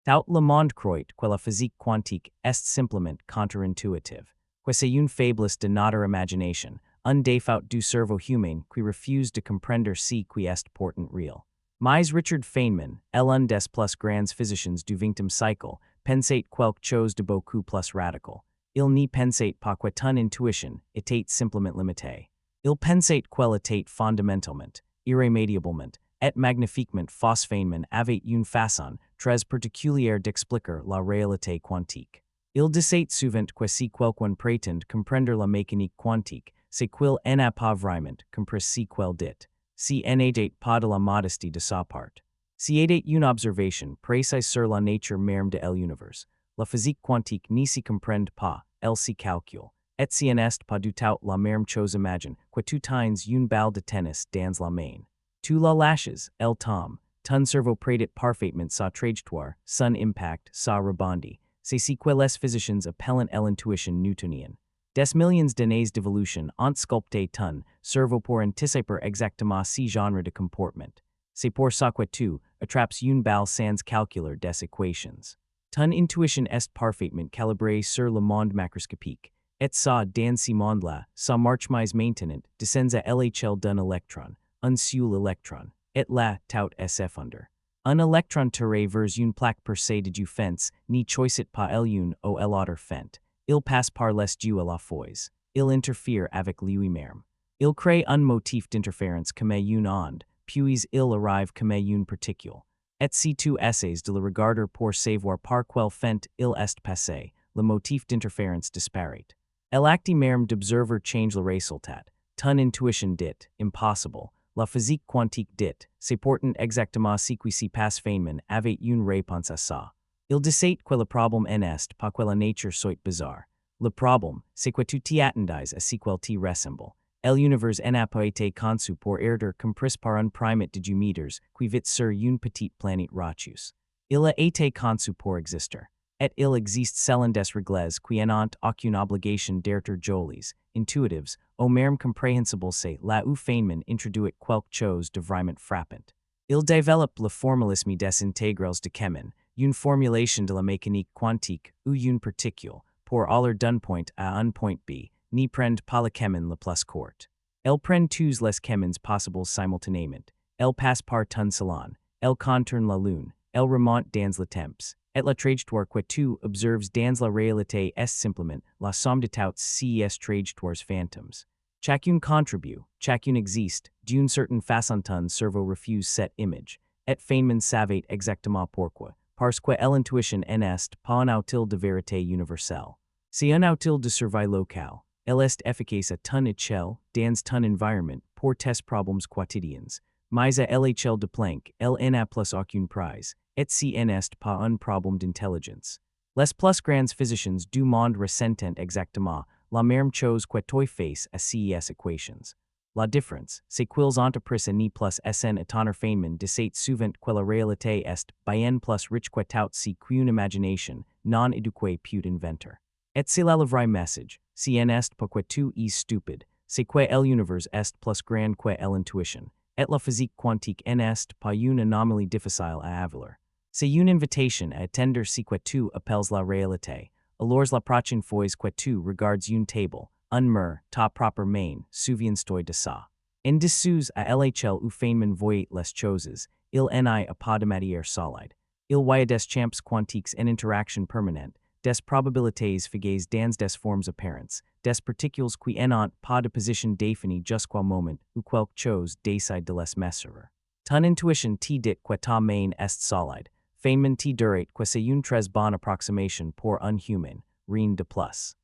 Tout le monde croit que la physique quantique est simplement contre-intuitive, que c'est une faiblesse de notre imagination, un défaut du cerveau humain qui refuse de comprendre ce qui est pourtant réel. Mais Richard Feynman, l'un des plus grands physiciens du XXe siècle, pensait quelque chose de beaucoup plus radical. Il ne pensait pas que ton intuition était simplement limitée. Il pensait qu'elle était fondamentalement, irrémédiablement, et magnifiquement fausse. Feynman avait une façon très particulière d'expliquer la réalité quantique. Il disait souvent que si quelqu'un prétend comprendre la mécanique quantique, c'est qu'il n'a pas vraiment compris ce qu'il dit. Si n'était pas de la modestie de sa part. Si était une observation précise sur la nature même de l'univers, la physique quantique ne s'y comprend pas, elle s'y calcule. Et si n'est pas du tout la même chose. Imagine que tu tens une balle de tennis dans la main. Tu la lâches, elle tombe. Ton cerveau prédit parfaitement sa trajectoire, son impact, sa rebondit. C'est ce que les physiciens appellent l'intuition newtonienne. Des millions d'années d'évolution ont sculpté ton cerveau pour anticiper exactement ce genre de comportement. C'est pour ça que tu attrapes une balle sans calculer des équations. Ton intuition est parfaitement calibrée sur le monde macroscopique. Et ça, dans ce monde-là, ça marche mais maintenant, descends à l'échelle d'un électron, un seul électron, et là, tout est under. Un électron tiré vers une plaque percée de du fence, ni choisit pas l'une ou l'autre fente. Il passe par les deux à la fois. Il interfère avec lui-même. Il crée un motif d'interférence comme une onde, puis il arrive comme une particule. Et si tu essaies de le regarder pour savoir par quelle fente il est passé, le motif d'interférence disparaît. L'acte même d'observer change le résultat. Ton intuition dit, impossible. La physique quantique dit, c'est pourtant exactement ce qui se passe. Feynman avait une réponse à ça. Il disait que le problème n'est pas que la nature soit bizarre. Le problème, c'est que tu t'y attendais à ce qu'elle t'y ressemble. L'univers n'a pas été conçu pour être compris par un primate de 2 mètres qui vit sur une petite planète rocheuse. Il a été conçu pour exister. Et il existe selon des règles qui n'ont aucune obligation d'être jolies, intuitives, ou même compréhensibles. C'est là où Feynman introduit quelque chose de vraiment frappant. Il développe le formalisme des intégrales de chemin, une formulation de la mécanique quantique où une particule, pour aller d'un point A à un point B, ne prend pas le chemin le plus court. Elle prend tous les chemins possibles simultanément. Elle passe par ton salon. Elle contourne la lune. Elle remonte dans le temps. Et la trajectoire que tu observes dans la réalité est simplement la somme de toutes ces trajectoires fantômes. Chacune contribue, chacune existe, d'une certaine façon. Ton cerveau refuse cette image. Et Feynman savait exactement pourquoi. Parce que l'intuition n'est pas un outil de vérité universelle. C'est un outil de survie locale. Elle est efficace à ton échelle, dans ton environnement, pour tes problèmes quotidiens. Mais à l'échelle de Planck, elle n'a plus aucune prise. Et si n'est pas un problème d'intelligence. Les plus grands physiciens du monde ressentent exactement la même chose que tu fais à ces équations. La différence, c'est qu'ils entreprisent ni plus sn étonner. Feynman disait souvent que la réalité est bien plus riche que tout ce qu'une imagination non éduquée peut inventer. Et c'est là le vrai message, si n'est pas que tu es stupide, c'est que l'univers est plus grand que l'intuition. Et la physique quantique n'est pas une anomalie difficile à avaler. C'est une invitation à attendre ce que tu appelles la réalité. Alors la prochaine fois que tu regardes une table, un mur, ta propre main, souviens-toi de ça. En dessous à l'échelle où Feynman voyait les choses, il n'y a pas de matière solide. Il y a des champs quantiques en interaction permanente, des probabilités figées dans des formes apparentes, des particules qui n'ont pas de position définie jusqu'au moment où quelque chose décide de les mesurer. Ton intuition te dit que ta main est solide. Feynman te dirait que c'est une très bonne approximation pour un humain, rien de plus.